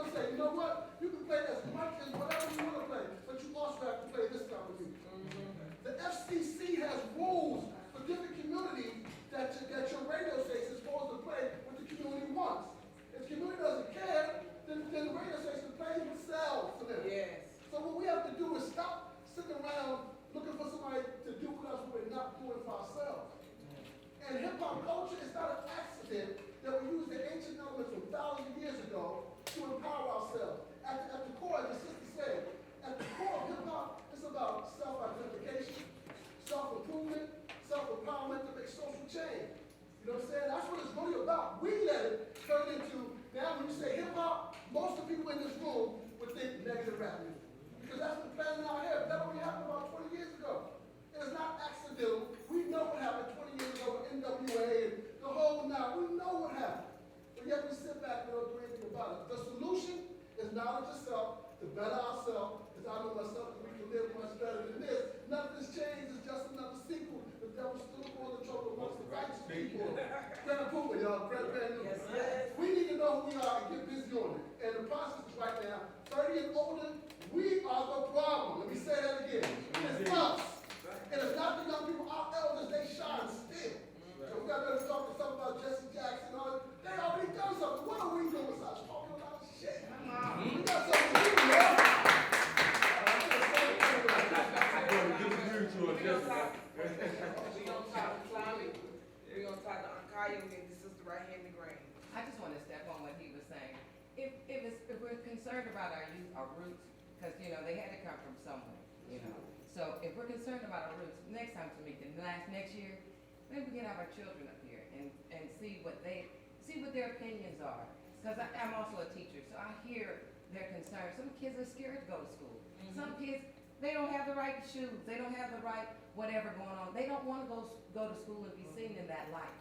going to say, you know what? You can play as much as whatever you want to play, but you also have to play this type of music. The FCC has rules for different communities that your radio station is supposed to play what the community wants. If the community doesn't care, then the radio station plays what sells to them. Yes. So what we have to do is stop sitting around looking for somebody to do for us what we're not doing for ourselves. And hip-hop culture is not an accident that we use the ancient elements from thousands of years ago to empower ourselves. At the core, as the sister said, at the core of hip-hop, it's about self-identification, self-improvement, self-empowerment to make social change. You know what I'm saying? That's what it's really about. We let it turn into, now when you say hip-hop, most of the people in this room would think negative rap music. Because that's been planted in our head. That only happened about 20 years ago. It is not accidental. We know what happened 20 years ago with NWA and the whole now. We know what happened. But yet we sit back and don't do anything about it. The solution is knowledge yourself, to better ourselves, because I know myself that we can live much better than this. Nothing's changed. It's just another sequel. The devil still causing trouble amongst the righteous people. Grand Puma, y'all. Brand new. Yes. We need to know who we are and get busy on it. And the process is right now, 30 and older, we are the problem. Let me say that again. It's us. And it's not the young people, our elders, they shine still. So we got to talk to something about Jesse Jackson. They already done something. What are we doing besides talking about shit? We got something to do, man. We're going to talk to climate. We're going to talk to Ankaya and the sister right here in the green. I just want to step on what he was saying. If we're concerned about our youth, our roots, because, they had to come from somewhere, So if we're concerned about our roots, next time, Tamika, next year, maybe we can have our children up here and see what their opinions are. Because I'm also a teacher, so I hear their concerns. Some kids are scared to go to school. Some kids, they don't have the right shoes. They don't have the right whatever going on. They don't want to go to school and be seen in that light.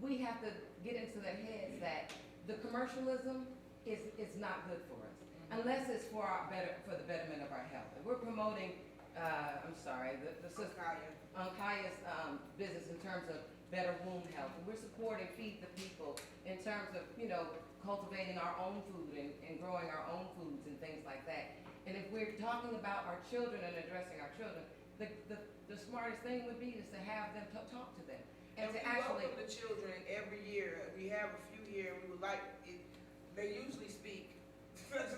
We have to get into their heads that the commercialism is not good for us, unless it's for the betterment of our health. If we're promoting, the sister Ankaya's business in terms of better womb health, and we're supporting Feed the People in terms of cultivating our own food and growing our own foods and things like that. And if we're talking about our children and addressing our children, the smartest thing would be is to have them talk to them. And to actually welcome the children every year. We have a few here. We would like it. They usually speak, but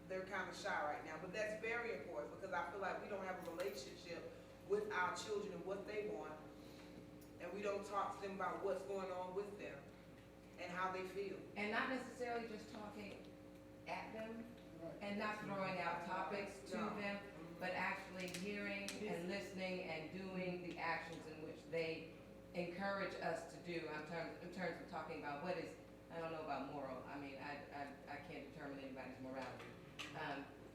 they're kind of shy right now. But that's very important because I feel like we don't have a relationship with our children and what they want, and we don't talk to them about what's going on with them and how they feel. And not necessarily just talking at them and not throwing out topics to them, but actually hearing and listening and doing the actions in which they encourage us to do in terms of talking about what is, I don't know about moral. I mean, I can't determine anybody's morality.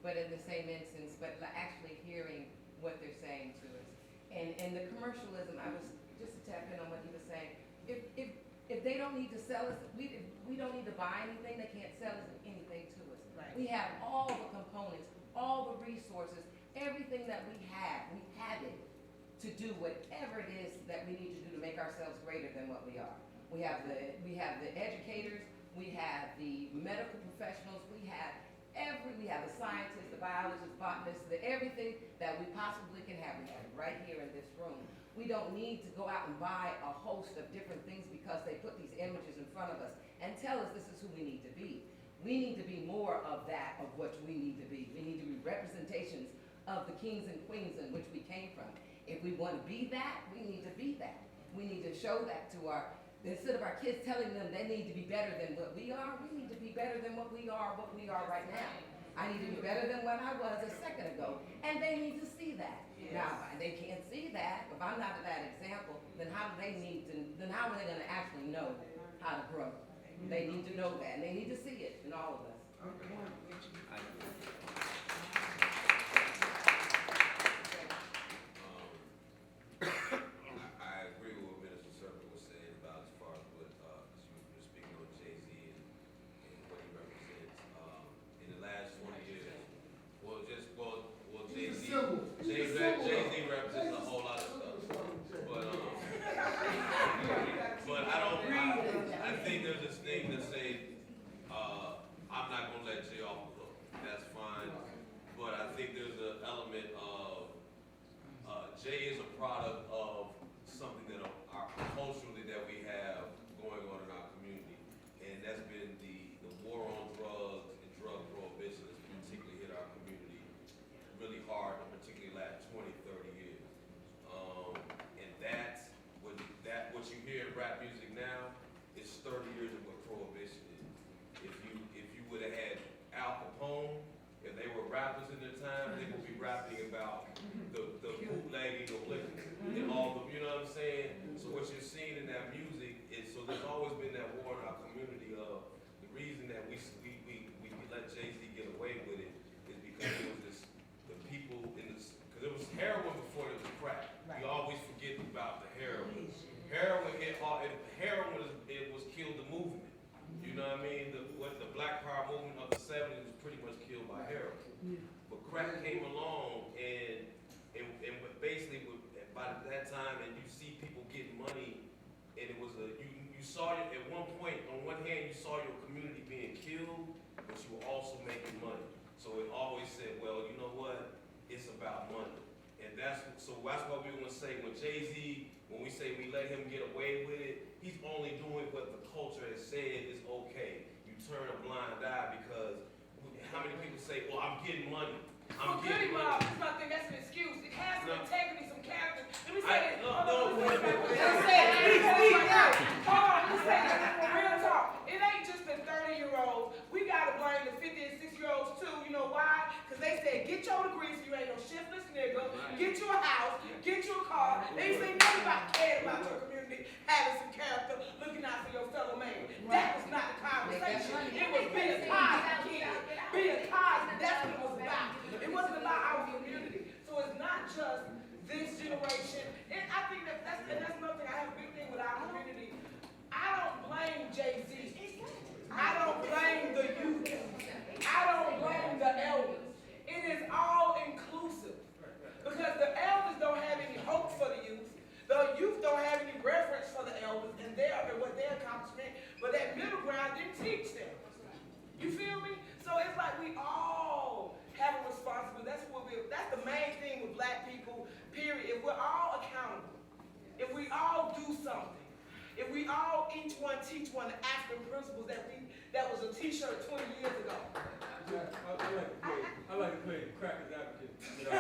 But in the same instance, but actually hearing what they're saying to us. And the commercialism, I was just to tap in on what he was saying. If they don't need to sell us, we don't need to buy anything, they can't sell us anything to us. Right. We have all the components, all the resources, everything that we have it to do whatever it is that we need to do to make ourselves greater than what we are. We have the educators, we have the medical professionals, we have the scientists, the biologists, botanists, everything that we possibly can have. We have it right here in this room. We don't need to go out and buy a host of different things because they put these images in front of us and tell us this is who we need to be. We need to be more of that, of what we need to be. We need to be representations of the kings and queens in which we came from. If we want to be that, we need to be that. We need to show that to instead of our kids telling them they need to be better than what we are, we need to be better than what we are right now. I need to be better than what I was a second ago. And they need to see that. Yes. Now, if they can't see that, if I'm not that example, then how are they going to actually know how to grow? They need to know that, and they need to see it in all of us. I agree with what Minister Circle was saying about as far as what she was speaking on Jay-Z and what he represents. In the last 20 years, Jay-Z represents a whole lot of stuff. But I think there's this thing that say product of something that our culturally that we have going on in our community, and that's been the war on drugs and drug prohibition has particularly hit our community really hard, particularly last 20, 30 years. And that's what you hear in rap music now is 30 years of what prohibition is. If you would have had Al Capone, if they were rappers in their time, they would be rapping about the bootlegging of liquor and all the, you know what I'm saying? So what you're seeing in that music is, so there's always been that war in our community of the reason that we let Jay-Z get away with it is because it was this, the people in this, because it was heroin before it was crack. Right. We always forget about the heroin. Heroin hit hard, and heroin it was killed the movement. You know what I mean? The Black Power movement of the 70s was pretty much killed by heroin. But crack came along, and basically by that time, and you see people getting money, and it was you saw it at one point. On one hand, you saw your community being killed, but you were also making money. So it always said, well, you know what? It's about money, and that's what we're gonna say when Jay-Z. When we say we let him get away with it, he's only doing what the culture has said is okay. You turn a blind eye because how many people say, well, I'm getting money. I'm getting money. This is my thing, that's an excuse. It has some integrity, some character. Let me say I- this. no, Hold no, on, let me say wait, this. wait, Let me say it. Hold on, let me say this. For real talk. It ain't just the 30-year-olds. We gotta blame the 50 and 60-year-olds too. You know why? Because they said, get your degrees, you ain't no shiftless nigga. Get you a house, get you a car. They say nobody cared about your community, having some character, looking out for your fellow man. That was not the conversation. It was be a Cosby kid. Be a Cosby. That's what it was about. It wasn't about our community. So it's not just this generation. And I think that's another thing. I have a big thing with our community. I don't blame Jay-Z. I don't blame the youth. I don't blame the elders. It is all inclusive. Because the elders don't have any hope for the youth. The youth don't have any reference for the elders and what their accomplishment, but that middle ground didn't teach them. You feel me? So it's like we all have a responsibility. That's the main thing with black people, period. If we're all accountable, if we all do something, if we all each one teach one the African principles that was a t-shirt 20 years ago. Yeah, I like to play crackers advocate. People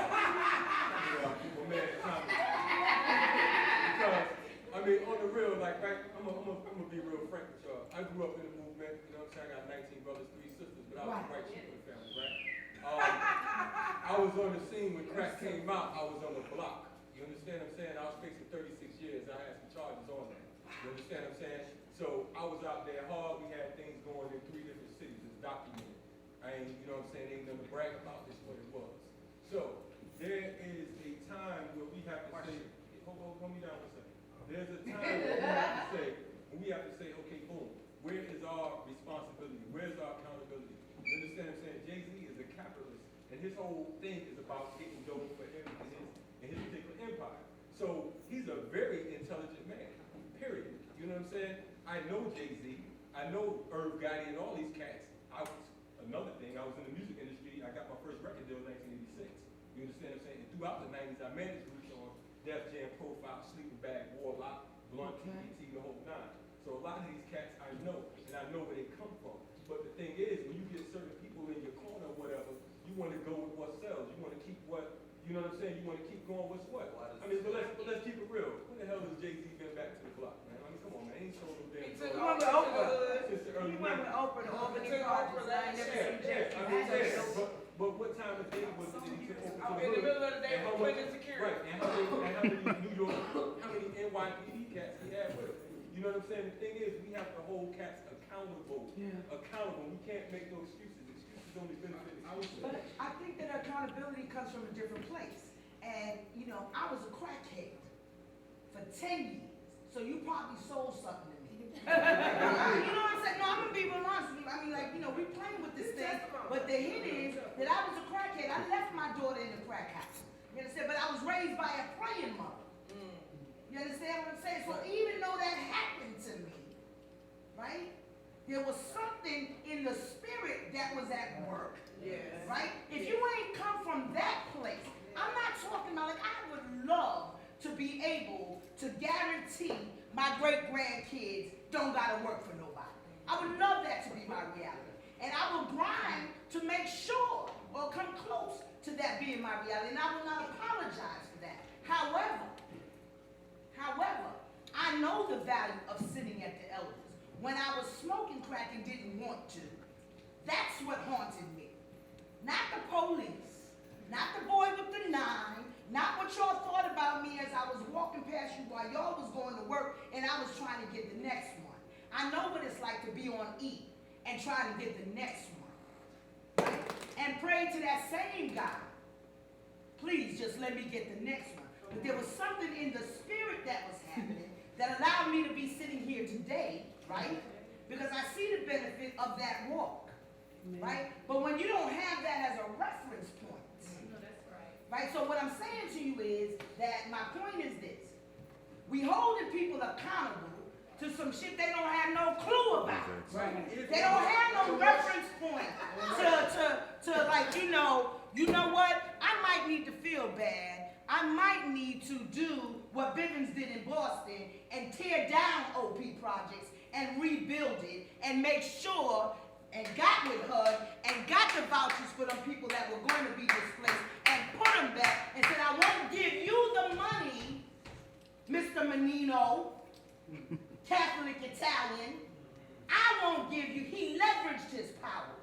mad at Tommy. Because, I mean, on the real, like, right, I'm gonna be real frank with y'all. I grew up in the movement, you know what I'm saying? I got 19 brothers, 3 sisters, but I was the right shit for the family, right? I was on the scene when crack came out, I was on the block. You understand what I'm saying? I was facing 36 years, I had some charges on that. You understand what I'm saying? So I was out there hard, we had things going in 3 different cities, it's documented. I ain't, you know what I'm saying, ain't nothing to brag about, this what it was. So, there is a time where we have to say, hold me down for a second. There's a time when we have to say, okay, boom, where is our responsibility? Where's our accountability? You understand what I'm saying? Jay-Z is a capitalist, and his whole thing is about getting dope for him and his particular empire. So, he's a very intelligent man, period. You know what I'm saying? I know Jay-Z, I know Irv Gotti and all these cats. Another thing, I was in the music industry, I got my first record deal in 1986. You understand what I'm saying? And throughout the 90s, I managed groups on Def Jam, Profile, Sleeping Bag, Warlock, Blunt, TBT, the whole nine. So a lot of these cats I know, and I know where they come from. But the thing is, when you get certain people in your corner or whatever, you want to go with what sells. You want to keep what, you know what I'm saying? You want to keep going what's what. I mean, but let's keep it real. When the hell has Jay-Z been back to the block, man? I mean, come on, man. Ain't sold no damn He took drugs over since the early You went 90s. with Oprah to Albany Took Projects. Oprah, I ain't never yeah, seen Jay. I mean, but what time of day was it that he took over to the In the hood? middle of the day, And how we're much- putting security. Right, and how many New York, how many NYPD cats he had with him? You know what I'm saying? The thing is, we have to hold cats accountable. Accountable. We can't make no excuses. Excuses only benefit excuses. But I think that accountability comes from a different place. And, you know, I was a crackhead for 10 years. So you probably sold something to me. You know what I'm saying? No, I'm gonna be real honest with you. I mean, like, you know, we playing with this thing, but the hit is that I was a crackhead. I left my daughter in the crack house. You understand? But I was raised by a praying mother. You understand what I'm saying? So even though that happened to me, right? There was something in the spirit that was at work. Yes. Right? If you ain't come from that place, I'm not talking about, like, I would love to to guarantee my great-grandkids don't gotta work for nobody. I would love that to be my reality. And I will grind to make sure or come close to that being my reality. And I will not apologize for that. However, I know the value of sitting at the elders. When I was smoking crack and didn't want to, that's what haunted me. Not the police, not the boy with the 9, not what y'all thought about me as I was walking past you while y'all was going to work and I was trying to get the next one. I know what it's like to be on E and trying to get the next one, right? And pray to that same God. Please just let me get the next one. But there was something in the spirit that was happening that allowed me to be sitting here today, right? Because I see the benefit of that walk, right? But when you don't have that as a reference point, right? So what I'm saying to you is that my point is this. We holding people accountable to some shit they don't have no clue about. Right. They don't have no reference point to like, you know what? I might need to feel bad. I might need to do what Bivens did in Boston and tear down OP projects and rebuild it and make sure and got with HUD and got the vouchers for them people that were going to be displaced and put them back and said, I won't give you the money, Mr. Menino, Catholic Italian. I won't give you. He leveraged his power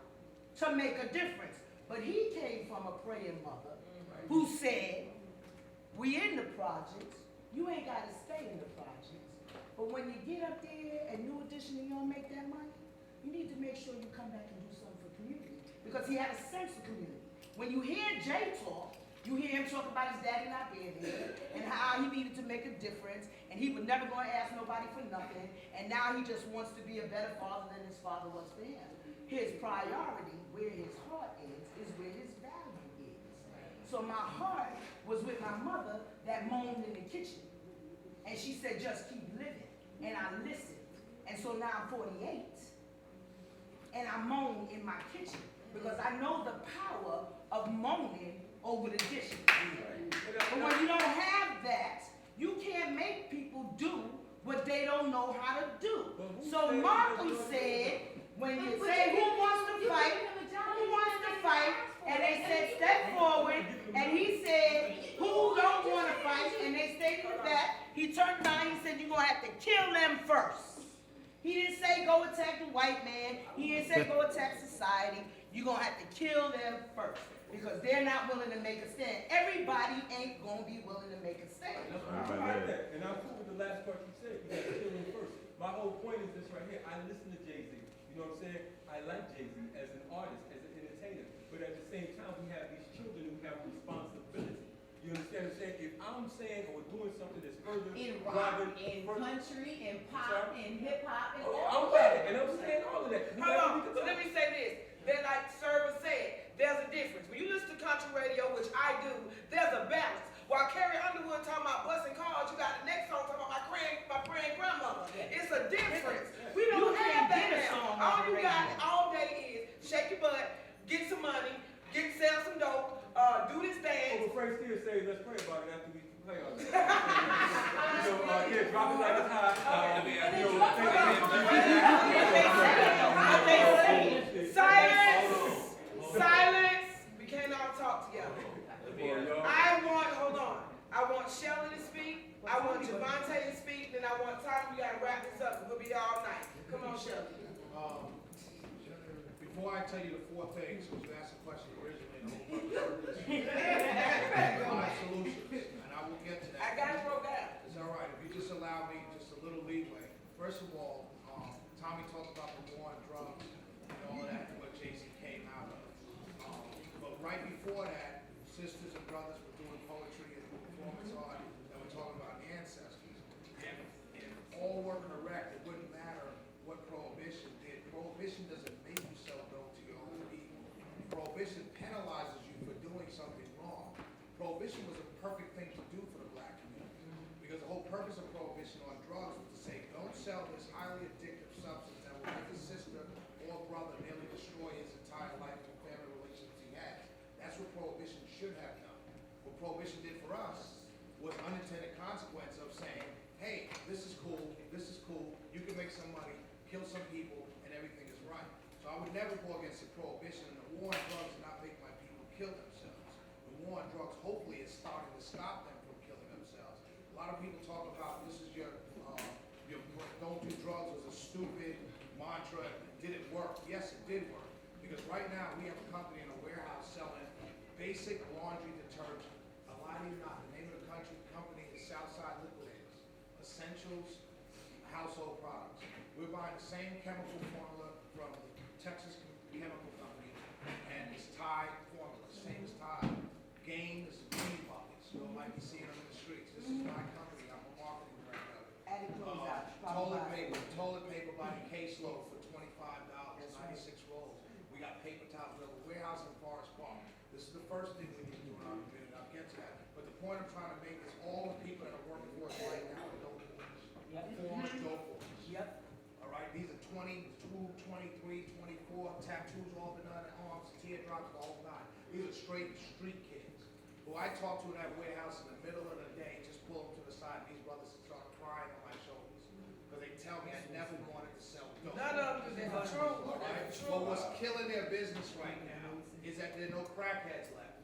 to make a difference. But he came from a praying mother who said, we in the projects, you ain't got to stay in the projects. But when you get up there and New Edition and you don't make that money, you need to make sure you come back and do something for community. Because he had a sense of community. When you hear Jay talk, you hear him talk about his daddy not being here and how he needed to make a difference and he was never going to ask nobody for nothing and now he just wants to be a better father than his father was for him. His priority, where his heart is where his value is. So my heart was with my mother that moaned in the kitchen. And she said, just keep living. And I listened. And so now I'm 48. And I moan in my kitchen because I know the power of moaning over the dishes. But when you don't have that, you can't make people do what they don't know how to do. So Malcolm said, when you say who wants to fight, who wants to fight, and they said step forward, and he said who don't want to fight, and they stayed with that. He turned around, he said you're going to have to kill them first. He didn't say go attack the white man. He didn't say go attack society. You're going to have to kill them first because they're not willing to make a stand. Everybody ain't going to be willing to make a stand. I like that. And I'm cool with the last part you said. You got to kill them first. My whole point is this right here. I listen to Jay-Z. You know what I'm saying? I like Jay-Z as an artist, as an entertainer. But at the same time, we have these children who have responsibility. You understand what I'm saying? If I'm saying or doing something that's further In rock, in country, in pop, in hip hop, in I'm with it, and I'm saying all of that. Hold on, so let me say this. Then like Server said, there's a difference. When you listen to country radio, which I do, there's a balance. While Carrie Underwood talking about busting cars, you got the next song talking about my praying grandmother. It's a difference. We don't have that now. All you got all day is shake your butt, get some money, sell some dope, do this dance. Well, Frank still says let's pray about it after we play on it. Yeah, drop it like it's hot. Silence. We can't all talk together. I want Shelly to speak. I want Javante to speak. Then I want Tommy. We gotta wrap this up. We'll be here all night. Come on, Shelly. Before I tell you the 4 things, because you asked a question originally, solutions, and I will get to that. I got it broke down. It's all right. If you just allow me just a little leeway. First of all, Tommy talked about the war on drugs and all of that, what Jay-Z came out of. But right before that, sisters and brothers were doing poetry and performance art, and we're talking about ancestors. If all were correct, it wouldn't matter what Prohibition did. Prohibition doesn't make you sell dope to your own people. Prohibition penalizes you for doing something wrong. Prohibition was a perfect thing to do for the black community. Because the whole purpose of Prohibition on drugs was to say, don't sell this highly addictive substance that will make a sister or brother nearly destroy his entire life and family relationships he has. That's what Prohibition should have done. What Prohibition did for us was unintended consequence of saying, hey, this is cool, you can make some money, kill some people, and everything is right. So I would never go against the prohibition, and the war on drugs did not make my people kill themselves. The war on drugs hopefully is starting to stop them from killing themselves. A lot of people talk about this is your don't do drugs was a stupid mantra. Did it work? Yes, it did work. Because right now we have a company in a warehouse selling basic laundry detergent. A lot of you not. The name of the company is Southside Liquidators. Essentials household products. We're buying the same chemical formula from the Texas Chemical Company, and it's Tide formula, same as Tide. Gain is the green buckets. You might be seeing them in the streets. This is my company. I'm a marketing director of it. Added clothes out. Toilet paper by the caseload for $25, 96 rolls. We got paper towels. We have a warehouse in Forest Park. This is the first thing we need to do in our community. I'll get to that. But the point I'm trying to make is all the people that are working for us right now are dope boys. Former dope boys. Yep. All right, these are 22, 23, 24, tattoos all been on their arms, teardrops, the whole nine. These are straight street kids who I talk to in that warehouse in the middle of the day, just pull them to the side, and these brothers start crying on my shoulders. Because they tell me I never wanted to sell dope. None of them is true. All right, but what's killing their business right now is that there are no crackheads left.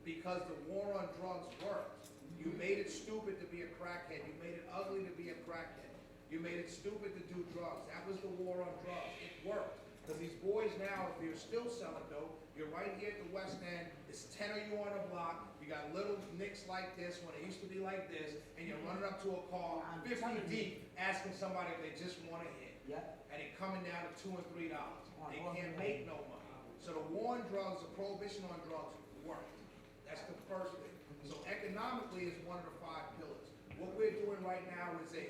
Because the war on drugs worked. You made it stupid to be a crackhead. You made it ugly to be a crackhead. You made it stupid to do drugs. That was the war on drugs. It worked. Because these boys now, if you're still selling dope, you're right here at the West End, it's 10 of you on a block, you got little nicks like this when it used to be like this, and you're running up to a car, 50 deep, asking somebody if they just want to hit. Yep. And it coming down to $2 and $3. They can't make no money. So the war on drugs, the prohibition on drugs worked. That's the first thing. So economically is one of the 5 pillars. What we're doing right now is a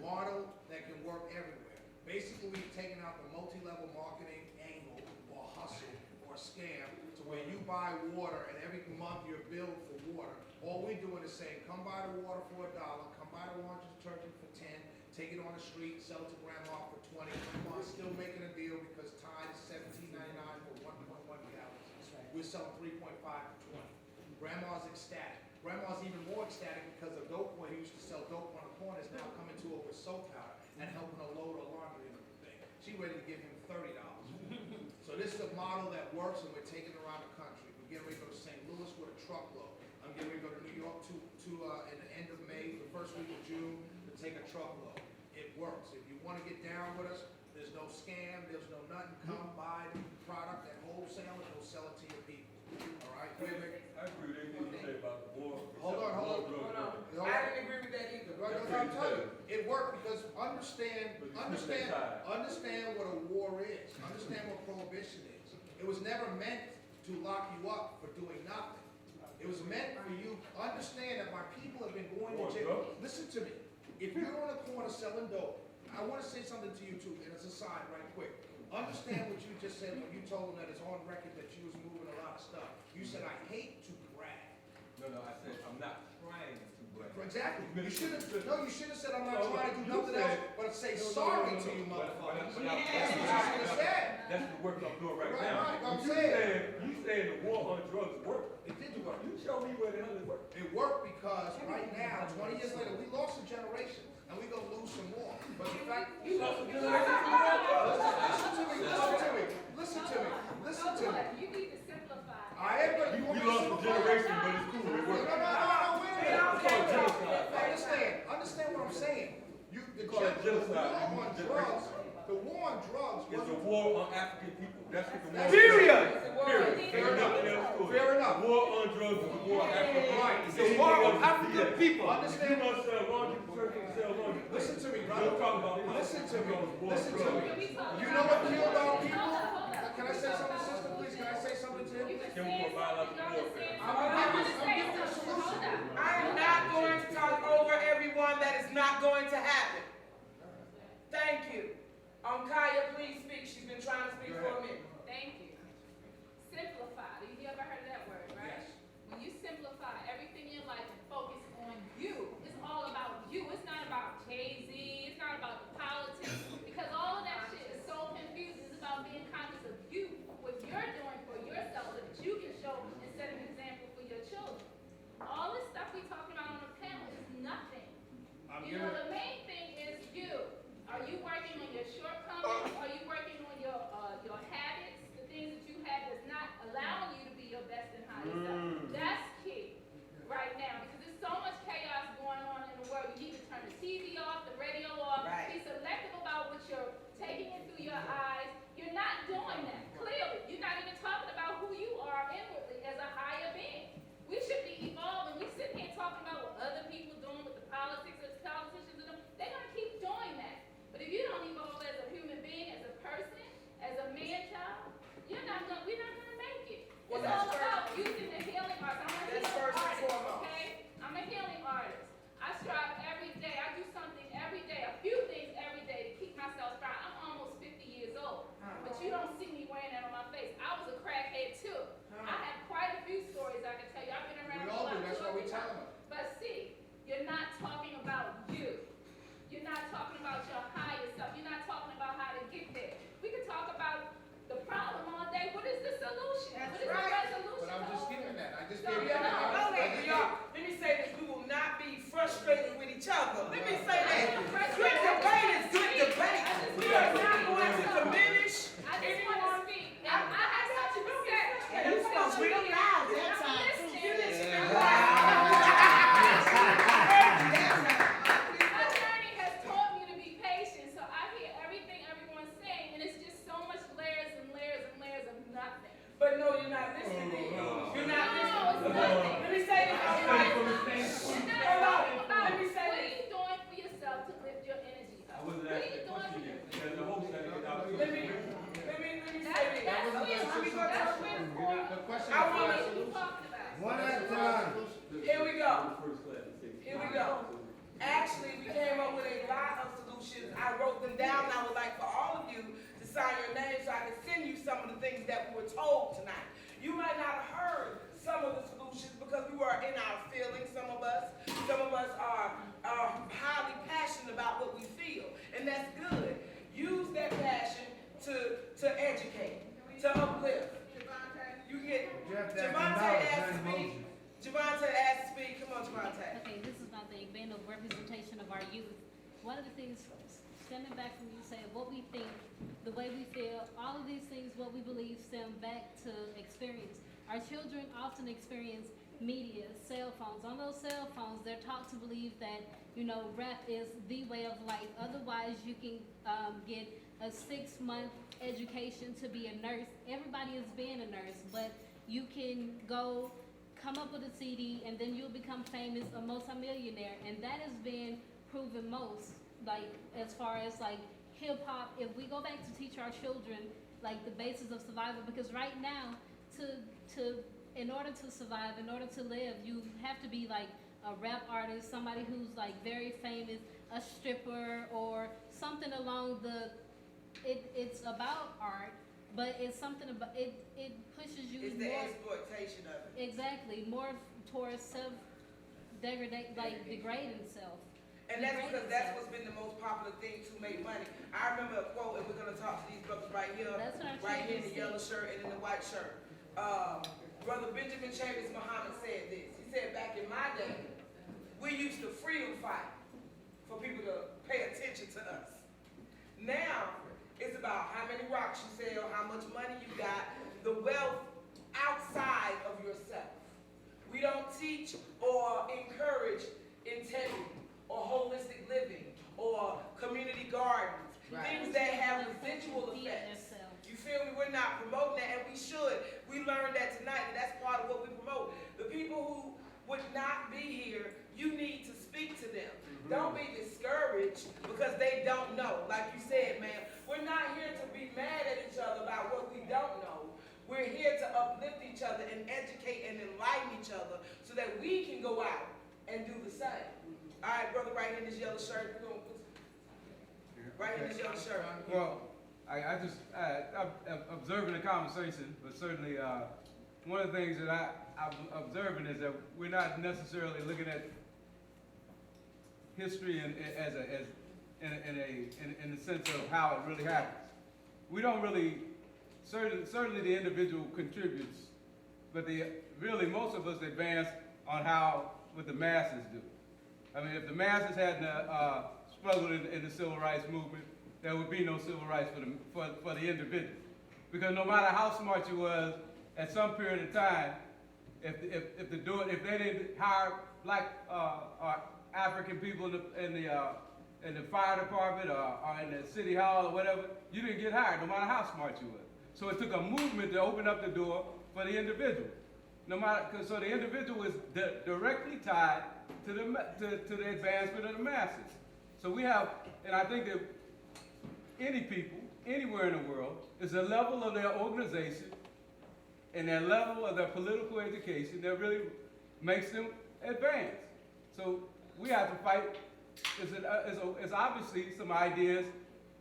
model that can work everywhere. Basically, we've taken out the multi-level marketing angle or hustle or scam to where you buy water and every month you're billed for water. All we're doing is saying, come buy the water for $1, come buy the laundry detergent for 10, take it on the street, sell it to grandma for 20. Grandma's still making a deal because Tide is $17.99 for 1.1 gallons. We're selling 3.5 for 20. Grandma's ecstatic. Grandma's even more ecstatic because the dope boy who used to sell dope on the corner is now coming to her with soap powder and helping her load her laundry in the thing. She's ready to give him $30. So this is a model that works, and we're taking it around the country. We're getting ready to go to St. Louis with a truckload. I'm getting ready to go to New York in the end of May, the first week of June, to take a truckload. It works. If you want to get down with us, there's no scam, there's no nothing. Come buy the product at wholesale and go sell it to your people. All right? I agree with everything you said about the war. Hold on. I didn't agree with that either. I'm telling you, it worked because understand what a war is. Understand what prohibition is. It was never meant to lock you up for doing nothing. It was meant for you. Understand that my people have been going to jail. Listen to me. If you're on a corner selling dope, I want to say something to you too, and it's a side right quick. Understand what you just said when you told them that it's on record that you was moving a lot of stuff. You said, I hate to brag. No, I said I'm not trying to brag. Exactly. You should have said I'm not trying to do nothing else but say sorry to you, motherfucker. That's what you should have said. That's the work I'm doing right now. Right, I'm You saying the war on drugs worked. It did work. You show me where the hell it worked. It worked because right now, 20 years later, we lost a generation, and we're going to lose some more. But in fact, You lost a generation. listen to me. You need to simplify. I am going to, you want me You to lost a generation, but it's cool. It No, worked. wait a minute. Understand what I'm saying. The war on drugs It's a wasn't. war on African people. That's what the war Period. Fair enough. The war on drugs is a war on African people. Right. It's a war on African people. Understand. You must sell laundry, sell laundry. Listen to me, Don't brother. talk about Listen to me. war on Listen to drugs. me. You know what killed our people? Can I say something, sister, please? Can I say something to him? Chemical biological warfare. I'm giving you a solution. I am not going to talk over everyone. That is not going to happen. Thank you. Kaya, please speak. She's been trying to speak for a minute. Thank you. Simplify. You ever heard of that word, right? Yes. When you simplify everything in life and focus on you, it's all about you. It's not about Jay-Z. It's not about the politics. Because all of that shit is so confusing. It's about being conscious of you, what you're doing for yourself, so that you can show and set an example for your children. All this stuff we talking about on the panel is nothing. Let me say this, we will not be frustrated with each other. Let me say this, good debate is good debate. We are not going to diminish I just want anyone. to speak. And I have something to say. And you spoke real loud that I'm time. listening. My journey has taught me to be patient, so I hear everything everyone's saying, and it's just so much layers and layers and layers of nothing. But no, you're not listening. You're not No, listening. it's nothing. Let me say this, all right. It's not Hold on. about Let me say what are this. you doing for yourself to lift your energy up? I wasn't What are asking you a doing question for yet, yourself? because the host had to get out. Let me say this. That's where the core The question I is, wanna- what you talking about. one at a time. Here we go. First class. Here we go. Actually, we came up with a lot of solutions. I wrote them down, and I would like for all of you to sign your name so I can send you some of the things that we were told tonight. You might not have heard some of the solutions because we were in our feelings, some of us are highly passionate about what we feel, and that's good. Use that passion to educate, to uplift. You get, Javante asked to speak. Javante asked to speak. Come on, Javante. Okay, this is my thing, being a representation of our youth. One of the things, standing back from you saying what we think, the way we feel, all of these things, what we believe, stem back to experience. Our children often experience media, cell phones. On those cell phones, they're taught to believe that, rap is the way of life. Otherwise, you can get a 6-month education to be a nurse. Everybody is being a nurse, but you can go come up with a CD and then you'll become famous, a multimillionaire, and that has been proven most, like as far as like hip hop. If we go back to teach our children like the basis of survival, because right now in order to survive, in order to live, you have to be like a rap artist, somebody who's like very famous, a stripper or something along it's about art, but it's something about it pushes you It's the more. exploitation of it. Exactly, more towards degrading self. And that's because that's what's been the most popular thing to make money. I remember a quote, and we're gonna talk to these brothers right here, That's what I'm right here in trying to the yellow shirt and in the white shirt. Brother Benjamin Chambers Muhammad said this. He said, back in my day, we used to freedom fight for people to pay attention to us. Now, it's about how many rocks you sell, how much money you got, the wealth outside of yourself. We don't teach or encourage integrity or holistic living or community gardens, things that have residual effects. You feel me? We're not promoting that, and we should. We learned that tonight, and that's part of what we promote. The people who would not be here, you need to speak to them. Don't be discouraged because they don't know. Like you said, man, we're not here to be mad at each other about what we don't know. We're here to uplift each other and educate and enlighten each other so that we can go out and do the same. All right, brother, right in this yellow shirt. Right in this yellow shirt. Well, I'm observing the conversation, but certainly one of the things that I'm observing is that we're not necessarily looking at history in the sense of how it really happens. We don't really, certainly the individual contributes, but really most of us advance on what the masses do. I mean, if the masses hadn't struggled in the civil rights movement, there would be no civil rights for the individual. Because no matter how smart you was, at some period of time, if they didn't hire black or African people in the fire department or in the city hall or whatever, you didn't get hired, no matter how smart you was. So it took a movement to open up the door for the individual. So the individual is directly tied to the advancement of the masses. So we have, and I think that any people, anywhere in the world, is a level of their organization and their level of their political education that really makes them advance. So we have to fight. It's obviously some ideas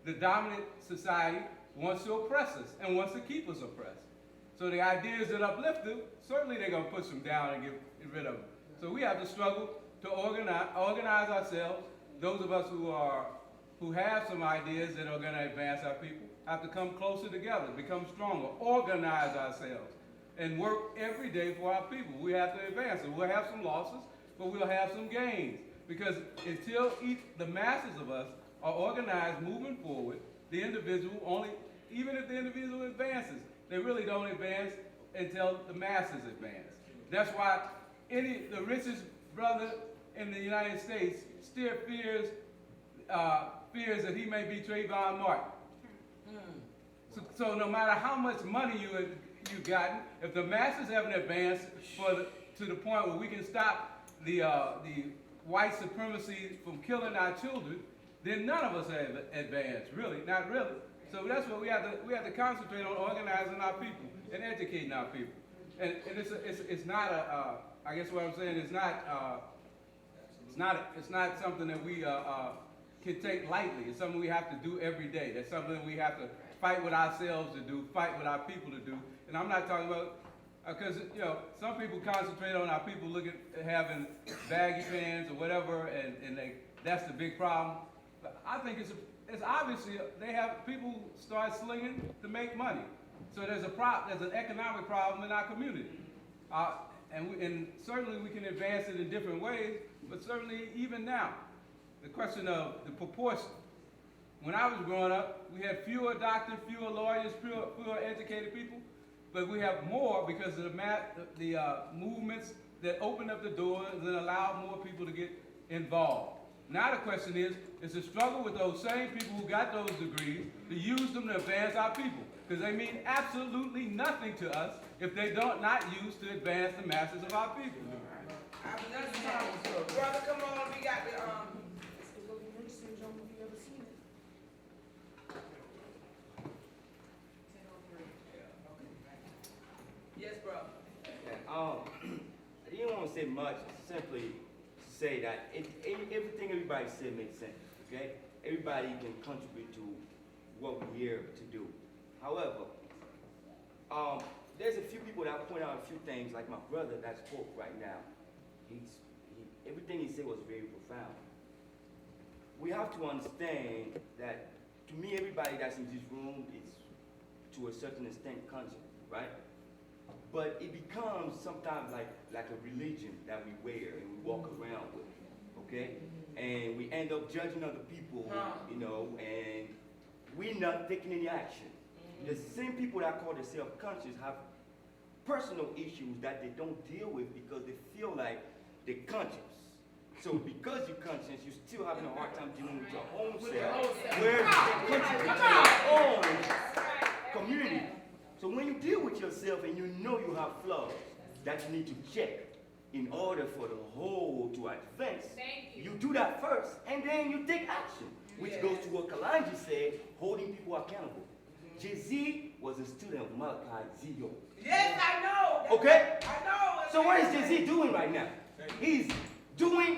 the dominant society wants to oppress us and wants to keep us oppressed. So the ideas that uplift them, certainly they're going to push them down and get rid of them. So we have to struggle to organize ourselves. Those of us who have some ideas that are going to advance our people have to come closer together, become stronger, organize ourselves. and work every day for our people. We have to advance it. We'll have some losses, but we'll have some gains. Because until the masses of us are organized moving forward, the individual only, even if the individual advances, they really don't advance until the masses advance. That's why the richest brother in the United States still fears that he may be Trayvon Martin. So no matter how much money you've gotten, if the masses haven't advanced to the point where we can stop the white supremacy from killing our children, then none of us have advanced, really, not really. So that's what we have to concentrate on, organizing our people and educating our people. And it's not I guess what I'm saying is it's not something that we can take lightly. It's something we have to do every day. That's something that we have to fight with ourselves to do, fight with our people to do. And I'm not talking about, because some people concentrate on our people having baggy pants or whatever, and that's the big problem. But I think it's obviously people start slinging to make money. So there's an economic problem in our community. And certainly we can advance it in different ways, but certainly even now, the question of the proportion. When I was growing up, we had fewer doctors, fewer lawyers, fewer educated people, but we have more because of the movements that opened up the doors and allowed more people to get involved. Now the question is the struggle with those same people who got those degrees to use them to advance our people, because they mean absolutely nothing to us if they not used to advance the masses of our people. Brother, come on, we got the Yes, brother. You don't want to say much, simply say that everything everybody said makes sense, okay? Everybody can contribute to what we're here to do. However, there's a few people that point out a few things, like my brother that spoke right now. Everything he said was very profound. We have to understand that, to me, everybody that's in this room is, to a certain extent, conscious, right? But it becomes sometimes like a religion that we wear and we walk around with, okay? And we end up judging other people, and we're not taking any action. The same people that call themselves conscious have personal issues that they don't deal with because they feel like they're conscious. So because you're conscious, you're still having a hard time dealing with your own self, where you contribute to your own community. So when you deal with yourself and you know you have flaws that you need to check in order for the whole to advance, you do that first, and then you take action, which goes to what Kalonji said, holding people accountable. Jay-Z was a student of Malachi Zio. Yes, I know. Okay? I know. So what is Jay-Z doing right now? He's doing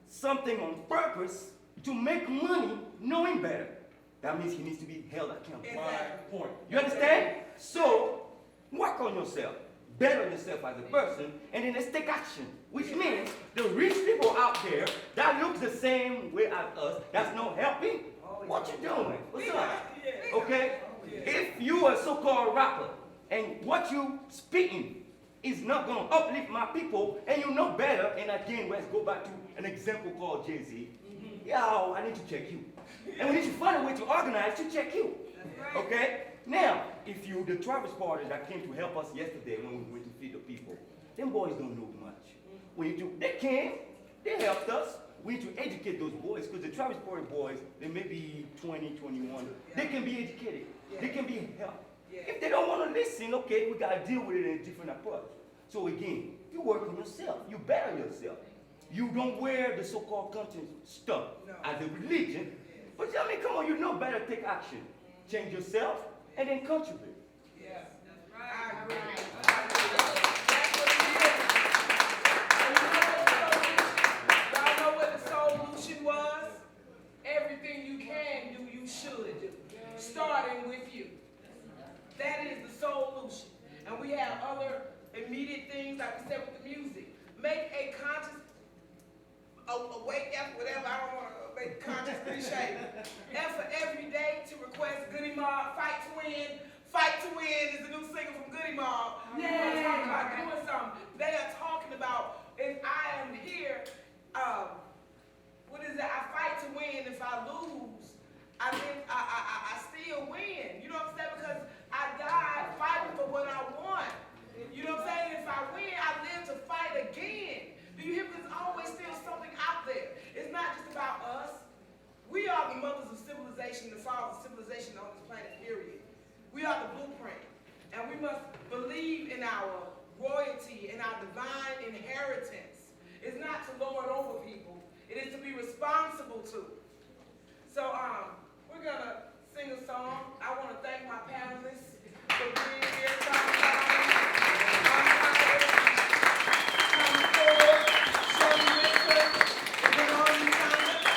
something on purpose to make money knowing better. That means he needs to be held accountable. Exactly. You understand? So, work on yourself. Better yourself as a person, and then let's take action. Which means the rich people out there that looks the same way as us, that's not helping, what you doing? What's up? Okay? If you are a so-called rapper, and what you speaking is not going to uplift my people, and you know better, and again, let's go back to an example called Jay-Z. Yo, I need to check you. And we need to find a way to organize to check you. Okay? Now, if you, the Travis party that came to help us yesterday when we went to feed the people, them boys don't know much. When you do, they came, they helped us. We need to educate those boys, because the Travis party boys, they may be 20, 21. They can be educated. They can be helped. If they don't want to listen, okay, we got to deal with it in a different approach. So again, you work on yourself. You better yourself. You don't wear the so-called conscience stuff as a religion. But I mean, come on, you know better, take action. Change yourself and then contribute. Yeah, that's right. I agree. Y'all know what the solution was? Everything you can do, you should do. Starting with you. That is the solution. And we have other immediate things, like we said with the music. Make a conscious, a wake up, whatever, I don't want to make conscious cliche. Effort every day to request Goody Mob, fight to win, Fight to Win is a new single from Goody Mob. You know, talking about doing something. They are talking about, if I am here, what is that? I fight to win. If I lose, I still win. You know what I'm saying? Because I died fighting for what I want. You know what I'm saying? If I win, I live to fight again. Do you hear? Because there's always still something out there. It's not just about us. We are the mothers of civilization, the fathers of civilization on this planet, period. We are the blueprint. And we must believe in our royalty and our divine inheritance. It's not to lord over people. It is to be responsible to. So we're going to sing a song. I want to thank my panelists for being here. Tommy Untitled, Tommy Ford, Shelly Winter, and then all you comments.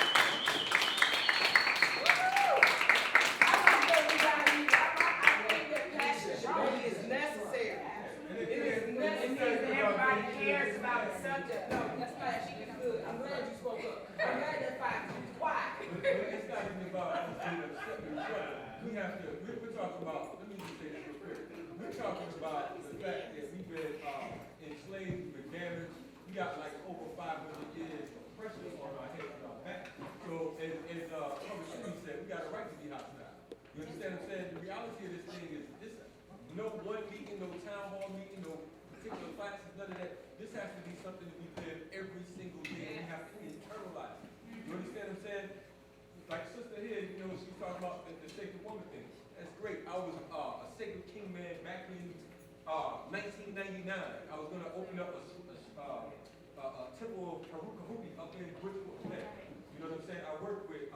I want to thank everybody. I think that passion really is necessary. It is necessary that everybody cares about the subject. No, that's passion. It's good. I'm glad you spoke up. I'm glad that fight was quiet. It's not even about we have to, we're talking about, let me just say this real quick. We're talking about the fact that we've been enslaved, we've been damaged. We got like over 500 years of pressure on our head and our back. So as Public City said, we got a right to be hostile. You understand what I'm saying? The reality of this thing is this: no one meeting, no town hall meeting, no particular classes, none of that. This has to be something that we live every single day, and we have to internalize it. You understand what I'm saying? Like sister here, you know, she's talking about the sacred woman thing. That's great. I was a sacred king man back in 1999. I was going to open up a temple of Harukahubi up in Bridgeport, Connecticut. You know what I'm saying? I work with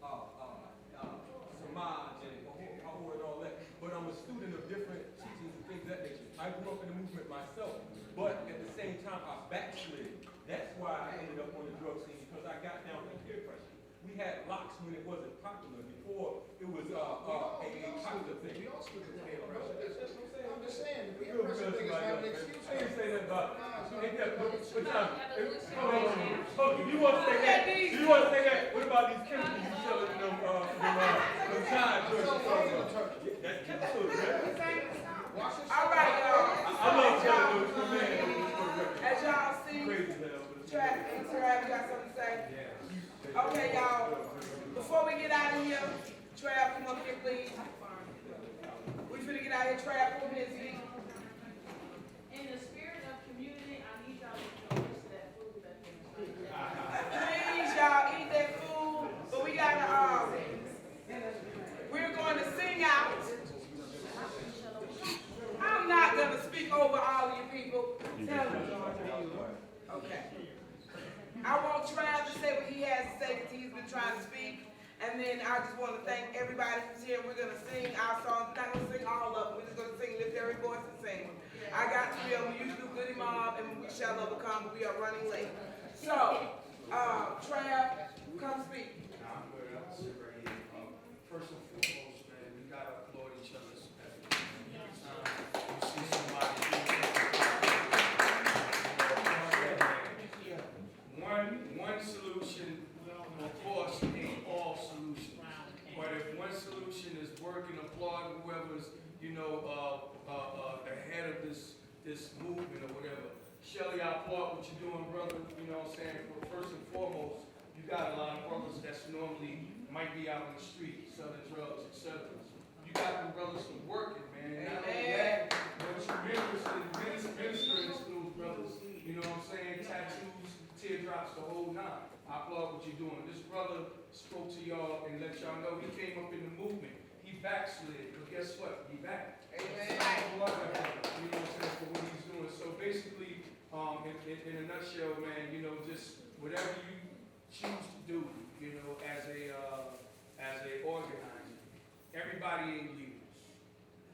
Samaj and Pahu and all that. But I'm a student of different teachings and things of that nature. I grew up in the movement myself, but at the same time I backslid. That's why I ended up on the drug scene, because I got down with peer pressure. We had locks when it wasn't popular. Before it was a popular thing. We also do peer pressure. That's what I'm saying. I'm just saying, the peer pressure thing is not an excuse. I didn't say that about ain't that but you want to say that? You want to say that? What about these chemicals you selling in them time drugs? That's chemicals, man. All right, y'all. I love telling those man. As y'all see, Trav, you got something to say? Okay, y'all. Before we get out of here, Trav, come up here, please. We finna get out of here. Trav, come here, see. In the spirit of community, I need y'all to finish that food that Please, y'all, eat that food. But we gotta, we're going to sing out. I'm not gonna speak over all of you people. Okay. I want Trav to say what he has to say because he's been trying to speak. And then I just want to thank everybody who's here. We're going to sing our songs. We're not going to sing all of them. We're just going to sing, lift every voice and sing. I got 3 of them. We used to do Goody Mob and We Shall Overcome, but we are running late. So, Trav, come speak. First and foremost, man, we gotta applaud each other's effort. Anytime you see somebody one solution, of course, ain't all solutions. But if one solution is working, applaud whoever's, the head of this movement or whatever. Shelly, I applaud what you're doing, brother. You know what I'm saying? First and foremost, you got a lot of brothers that's normally might be out on the street, selling drugs, etc. You got them brothers from working, man. Not only that, but you're ministering to those brothers. You know what I'm saying? Tattoos, teardrops, the whole nine. I applaud what you're doing. This brother spoke to y'all and let y'all know he came up in the movement. He backslid, but guess what? He back. Amen. You know what I'm saying, for what he's doing. So basically, in a nutshell, man, just whatever you choose to do, as a organizer, everybody ain't leaders.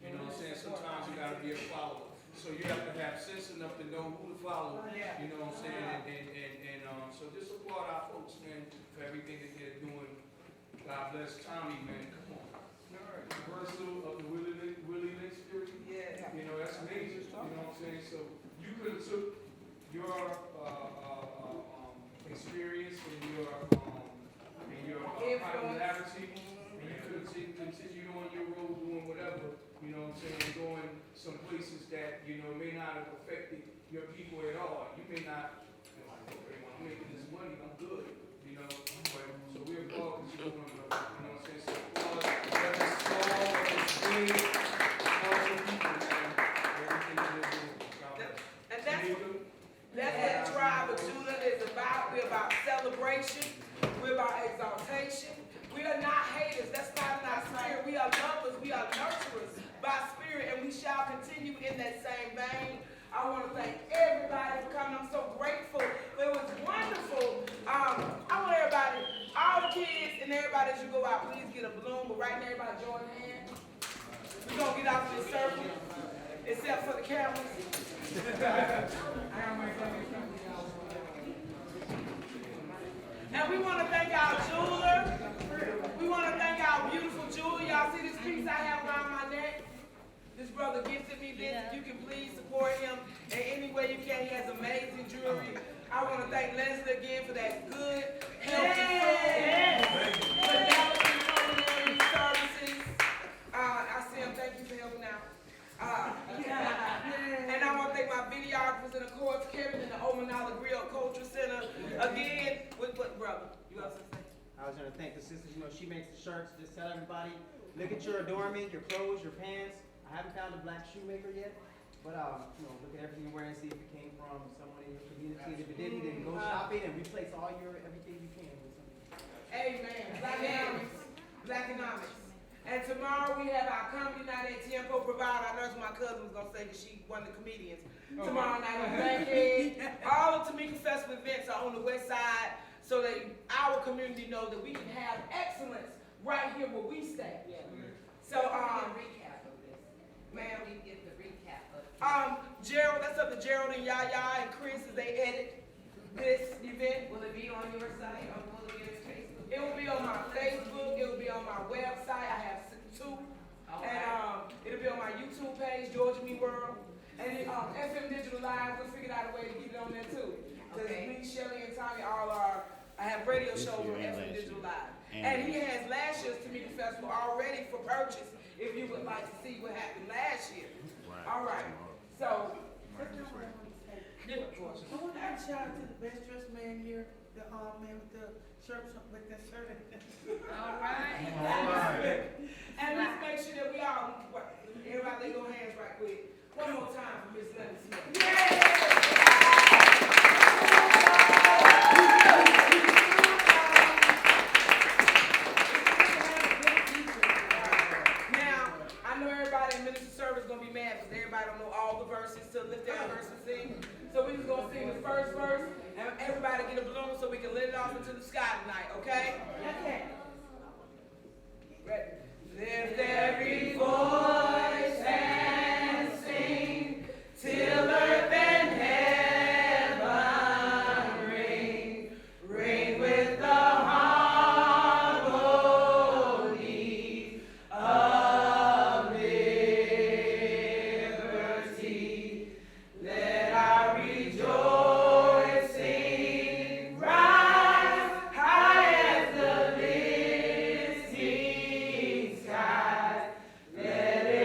You know what I'm saying? Sometimes you gotta be a follower. So you have to have sense enough to know who to follow. You know what I'm saying? And so just applaud our folks, man, for everything that they're doing. God bless Tommy, man. Come on. Reversal of the Willie Lynch theory. Yeah. That's major. You know what I'm saying? So you could have took your experience and your popularity, and you could have continued on your road doing whatever, you know what I'm saying, going some places that, you know, may not have affected your people at all. You may not, you know, like, okay, well, I'm making this money, I'm good, you know, but, so we're involved with you doing, you know what I'm saying, so, whether it's small, whether it's big, all the people, man, everything that they're doing. God bless. And that's Tamika, what the tribe of Judah is about. We're about celebration. We're about exaltation. We are not haters. That's not in our spirit. We are lovers. We are nurturers by spirit, and we shall continue in that same vein. I want to thank everybody for coming. I'm so grateful. It was wonderful. I want everybody, all the kids and everybody, as you go out, please get a balloon. But right now, everybody join hands. We're going to get out of this circle, except for the cameras. And we want to thank our jeweler. We want to thank our beautiful jeweler. Y'all see this piece I have around my neck? This brother gifted me this. If you can please support him in any way you can. He has amazing jewelry. I want to thank Leslie again for that good, healthy food. For developing culinary services. I see him. Thank you for helping out. And I want to thank my videographers and of course Kevin in the Omanala Grill Culture Center. Again, with what brother? You got something to say? I was gonna thank the sisters, you know, she makes the shirts, just tell everybody, look at your adornment, your clothes, your pants. I haven't found a black shoemaker yet, but you know, look at everything you're wearing, see if it came from someone in your community. And if it didn't, then go shopping and replace all your, everything you can with something. Amen. Blackonomics. Blackonomics. And tomorrow we have our comedy night at Tiempo Provide. I know that's what my cousin was gonna say because she one of the comedians. Tomorrow night on Blackhead. All of Tamika Festival events are on the west side so that our community know that we can have excellence right here where we stay. So recap of this. ma'am. We get the recap of Gerald, that's up to Gerald and Yaya and Chris as they edit this event. Will it be on your site or will it be on Facebook? It will be on my Facebook, it will be on my website, I have two. Okay. And it'll be on my YouTube page, Georgia Me World. And FM Digital Live, we'll figure out a way to get it on there too. Because me, Shelly, and Tommy all are, I have radio shows on FM Digital Live. And he has last year's Tamika Festival already for purchase if you would like to see what happened last year. Right. All right, so. I want to ask shout out to the best dressed man here, the man with the shirt, with that shirt. All right. All right. And let's make sure that we all, everybody lay your hands right quick. One more time for Miss Lenny Smith. Now, I know everybody in ministry service is going to be mad because everybody don't know all the verses to lift their verse and sing. So we're just going to sing the first verse and everybody get a balloon so we can let it off into the sky tonight, okay? Okay. Ready? Lift every voice and sing till earth and heaven ring, ring with the harmony of liberty. Let our rejoicing rise high as the listing skies. Let it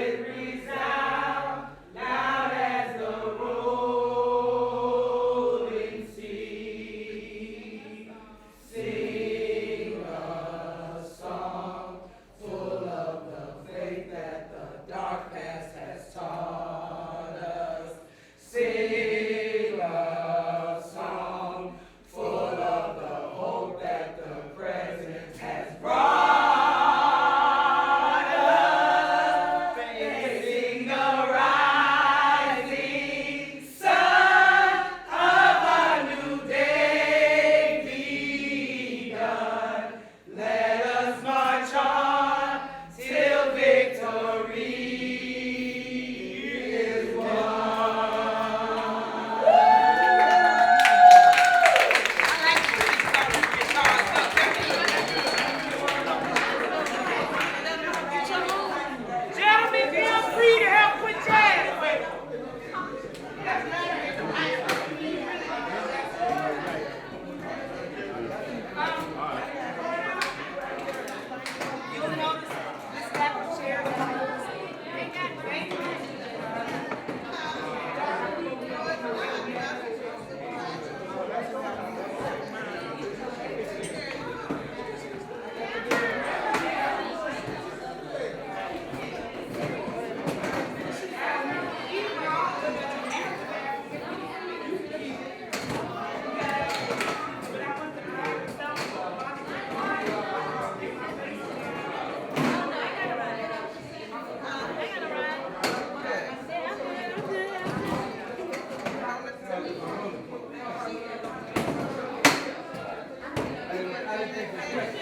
Thank you.